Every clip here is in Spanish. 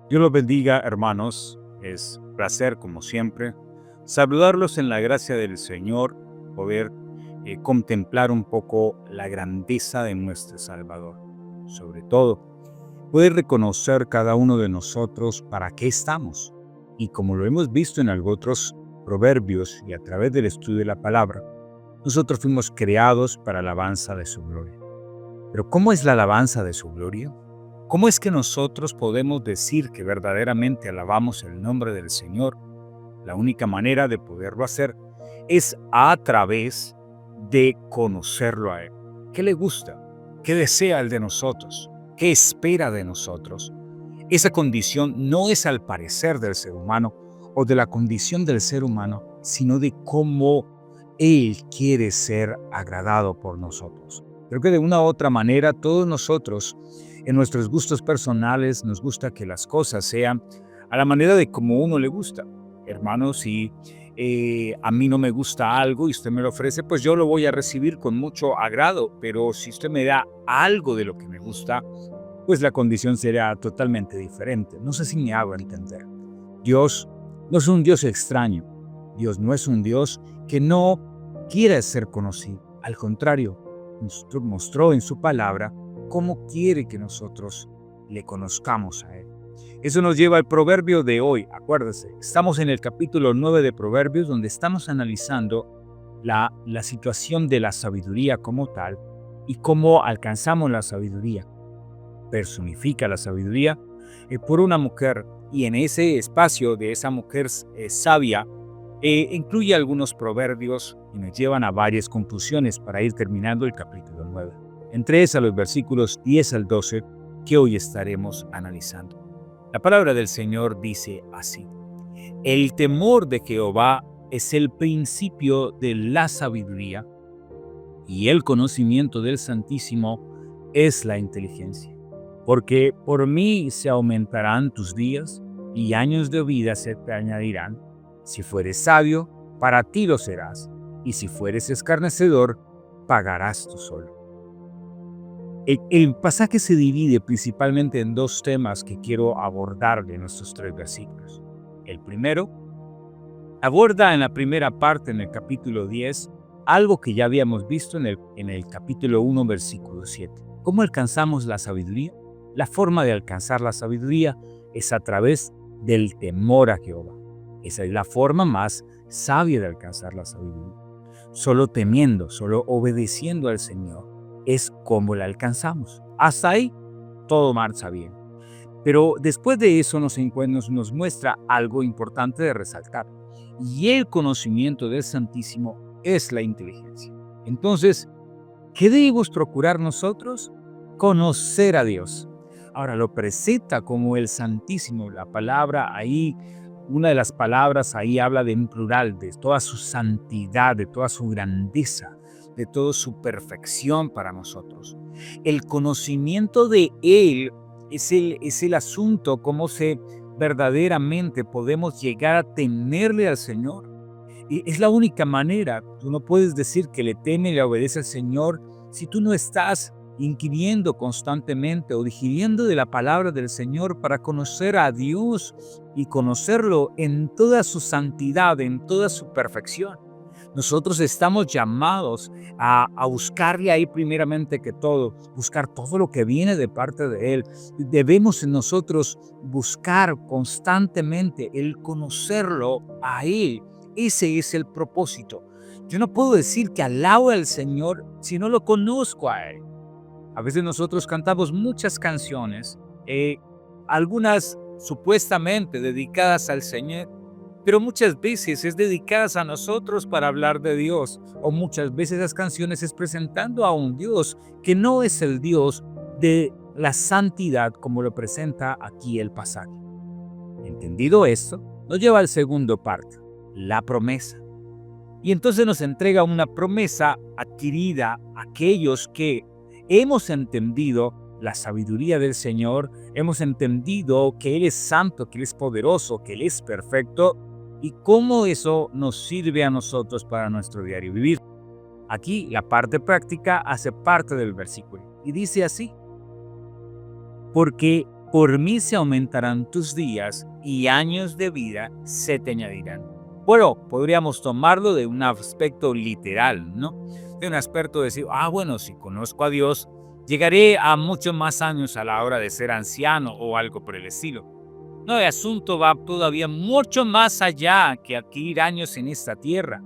Dios los bendiga, hermanos. Es un placer, como siempre, saludarlos en la gracia del Señor, poder contemplar un poco la grandeza de nuestro Salvador. Sobre todo, poder reconocer cada uno de nosotros para qué estamos. Y como lo hemos visto en otros proverbios y a través del estudio de la palabra, nosotros fuimos creados para la alabanza de su gloria. Pero ¿cómo es la alabanza de su gloria? ¿Cómo es que nosotros podemos decir que verdaderamente alabamos el nombre del Señor? La única manera de poderlo hacer es a través de conocerlo a Él. ¿Qué le gusta? ¿Qué desea Él de nosotros? ¿Qué espera de nosotros? Esa condición no es al parecer del ser humano o de la condición del ser humano, sino de cómo Él quiere ser agradado por nosotros. Creo que de una u otra manera todos nosotros, en nuestros gustos personales, nos gusta que las cosas sean a la manera de como uno le gusta. Hermano, si a mí no me gusta algo y usted me lo ofrece, pues yo lo voy a recibir con mucho agrado, pero si usted me da algo de lo que me gusta, pues la condición será totalmente diferente. No sé si me hago entender. Dios no es un Dios extraño. Dios no es un Dios que no quiere ser conocido. Al contrario, nos mostró en su palabra cómo quiere que nosotros le conozcamos a Él. Eso nos lleva al proverbio de hoy. Acuérdese, estamos en el capítulo 9 de Proverbios, donde estamos analizando la situación de la sabiduría como tal y cómo alcanzamos la sabiduría. Personifica la sabiduría por una mujer, y en ese espacio de esa mujer sabia incluye algunos proverbios y nos llevan a varias conclusiones para ir terminando el capítulo 9. Entre esas los versículos 10 al 12 que hoy estaremos analizando. La palabra del Señor dice así: el temor de Jehová es el principio de la sabiduría, y el conocimiento del Santísimo es la inteligencia. Porque por mí se aumentarán tus días, y años de vida se te añadirán. Si fueres sabio, para ti lo serás, y si fueres escarnecedor, pagarás tú solo. El pasaje se divide principalmente en dos temas que quiero abordar en estos 3 versículos. El primero aborda en la primera parte, en el capítulo 10, algo que ya habíamos visto en el capítulo 1, versículo 7. ¿Cómo alcanzamos la sabiduría? La forma de alcanzar la sabiduría es a través del temor a Jehová. Esa es la forma más sabia de alcanzar la sabiduría. Solo temiendo, solo obedeciendo al Señor es como la alcanzamos. Hasta ahí todo marcha bien. Pero después de eso nos muestra algo importante de resaltar. Y el conocimiento del Santísimo es la inteligencia. Entonces, ¿qué debemos procurar nosotros? Conocer a Dios. Ahora lo presenta como el Santísimo. La palabra ahí, una de las palabras ahí habla de en plural, de toda su santidad, de toda su grandeza, de toda su perfección para nosotros. El conocimiento de Él es el asunto, cómo verdaderamente podemos llegar a temerle al Señor. Y es la única manera. Tú no puedes decir que le teme y le obedece al Señor si tú no estás inquiriendo constantemente o digiriendo de la palabra del Señor para conocer a Dios y conocerlo en toda su santidad, en toda su perfección. Nosotros estamos llamados a buscarle ahí primeramente que todo, buscar todo lo que viene de parte de Él. Debemos en nosotros buscar constantemente el conocerlo a Él. Ese es el propósito. Yo no puedo decir que alabo al Señor si no lo conozco a Él. A veces nosotros cantamos muchas canciones, algunas supuestamente dedicadas al Señor, pero muchas veces es dedicadas a nosotros para hablar de Dios, o muchas veces esas canciones es presentando a un Dios que no es el Dios de la santidad como lo presenta aquí el pasaje. Entendido esto, nos lleva al segundo parte, la promesa. Y entonces nos entrega una promesa adquirida a aquellos que hemos entendido la sabiduría del Señor, hemos entendido que Él es santo, que Él es poderoso, que Él es perfecto, y cómo eso nos sirve a nosotros para nuestro diario vivir. Aquí la parte práctica hace parte del versículo y dice así: porque por mí se aumentarán tus días y años de vida se te añadirán. Bueno, podríamos tomarlo de un aspecto literal, ¿no? De un aspecto de decir, bueno, si conozco a Dios, llegaré a muchos más años a la hora de ser anciano o algo por el estilo. No, el asunto va todavía mucho más allá que adquirir años en esta tierra.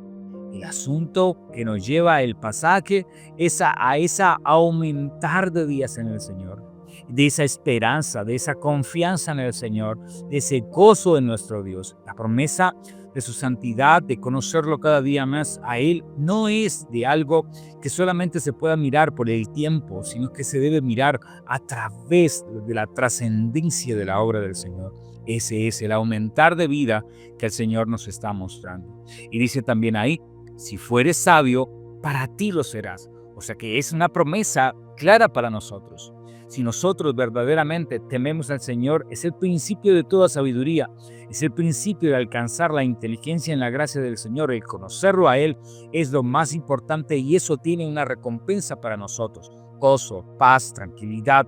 El asunto que nos lleva el pasaje es a esa aumentar de días en el Señor, de esa esperanza, de esa confianza en el Señor, de ese gozo en nuestro Dios. La promesa de su santidad, de conocerlo cada día más a Él, no es de algo que solamente se pueda mirar por el tiempo, sino que se debe mirar a través de la trascendencia de la obra del Señor. Ese es el aumentar de vida que el Señor nos está mostrando. Y dice también ahí, si fueres sabio, para ti lo serás. O sea que es una promesa clara para nosotros. Si nosotros verdaderamente tememos al Señor, es el principio de toda sabiduría, es el principio de alcanzar la inteligencia en la gracia del Señor. El conocerlo a Él es lo más importante y eso tiene una recompensa para nosotros. Gozo, paz, tranquilidad,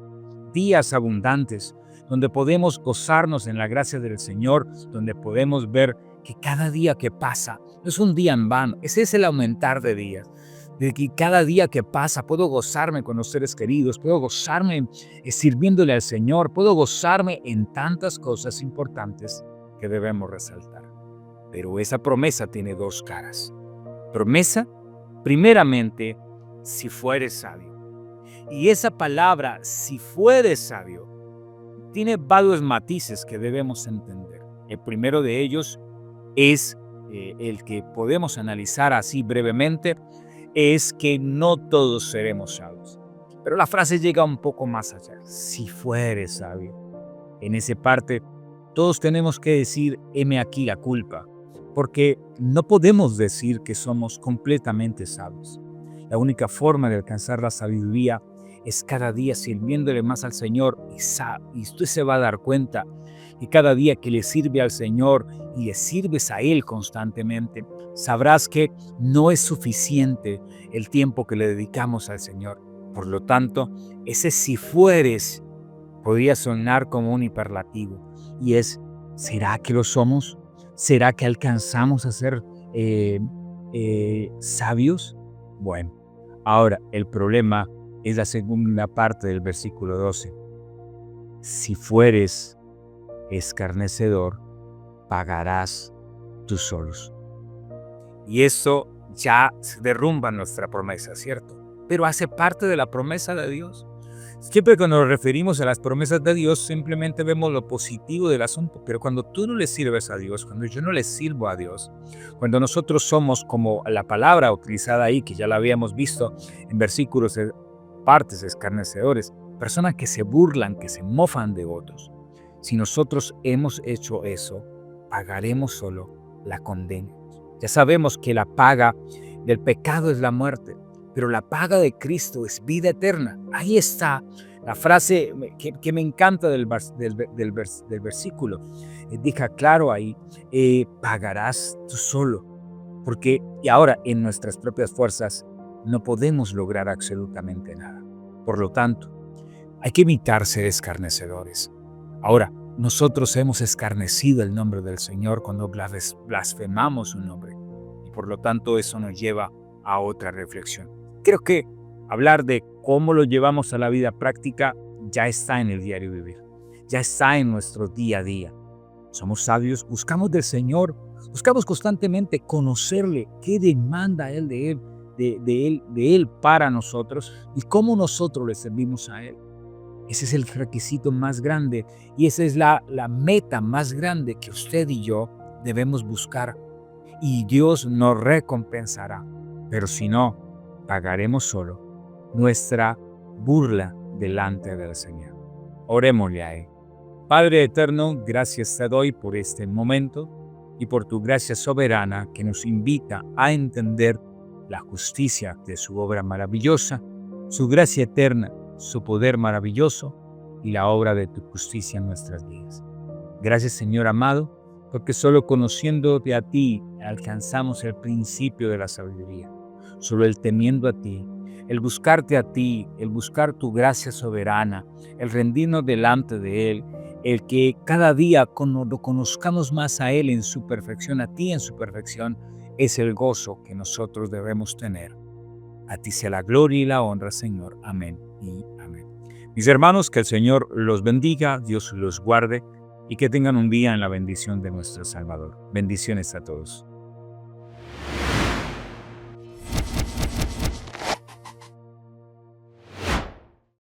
días abundantes, donde podemos gozarnos en la gracia del Señor, donde podemos ver que cada día que pasa no es un día en vano. Ese es el aumentar de días. De que cada día que pasa puedo gozarme con los seres queridos, puedo gozarme sirviéndole al Señor, puedo gozarme en tantas cosas importantes que debemos resaltar. Pero esa promesa tiene dos caras. Promesa, primeramente, si fueres sabio. Y esa palabra, si fueres sabio, tiene varios matices que debemos entender. El primero de ellos es el que podemos analizar así brevemente, es que no todos seremos sabios. Pero la frase llega un poco más allá. Si fueres sabio. En esa parte, todos tenemos que decir, heme aquí la culpa, porque no podemos decir que somos completamente sabios. La única forma de alcanzar la sabiduría es cada día sirviéndole más al Señor y usted se va a dar cuenta que cada día que le sirve al Señor y le sirves a Él constantemente, sabrás que no es suficiente el tiempo que le dedicamos al Señor. Por lo tanto, ese si fueres podría sonar como un hiperlativo y es, ¿será que lo somos? ¿Será que alcanzamos a ser sabios? Bueno, ahora el problema es la segunda parte del versículo 12. Si fueres escarnecedor, pagarás tú solos. Y eso ya derrumba nuestra promesa, ¿cierto? Pero hace parte de la promesa de Dios. Siempre cuando nos referimos a las promesas de Dios, simplemente vemos lo positivo del asunto. Pero cuando tú no le sirves a Dios, cuando yo no le sirvo a Dios, cuando nosotros somos como la palabra utilizada ahí, que ya la habíamos visto en versículos, partes escarnecedores, personas que se burlan, que se mofan de otros. Si nosotros hemos hecho eso, pagaremos solo la condena. Ya sabemos que la paga del pecado es la muerte, pero la paga de Cristo es vida eterna. Ahí está la frase que me encanta del versículo. Deja claro ahí, pagarás tú solo. Porque y ahora en nuestras propias fuerzas no podemos lograr absolutamente nada. Por lo tanto, hay que evitar ser escarnecedores. Ahora, nosotros hemos escarnecido el nombre del Señor cuando blasfemamos su nombre. Y por lo tanto, eso nos lleva a otra reflexión. Creo que hablar de cómo lo llevamos a la vida práctica ya está en el diario vivir. Ya está en nuestro día a día. Somos sabios, buscamos del Señor, buscamos constantemente conocerle, qué demanda Él de Él para nosotros y cómo nosotros le servimos a Él. Ese es el requisito más grande y esa es la meta más grande que usted y yo debemos buscar. Y Dios nos recompensará. Pero si no, pagaremos solo nuestra burla delante del Señor. Orémosle a Él. Padre eterno, gracias te doy por este momento y por tu gracia soberana que nos invita a entender la justicia de su obra maravillosa, su gracia eterna, su poder maravilloso y la obra de tu justicia en nuestras vidas. Gracias, Señor amado, porque solo conociéndote a ti alcanzamos el principio de la sabiduría. Solo el temiendo a ti, el buscarte a ti, el buscar tu gracia soberana, el rendirnos delante de Él, el que cada día lo conozcamos más a Él en su perfección, a ti en su perfección, es el gozo que nosotros debemos tener. A ti sea la gloria y la honra, Señor. Amén y amén. Mis hermanos, que el Señor los bendiga, Dios los guarde y que tengan un día en la bendición de nuestro Salvador. Bendiciones a todos.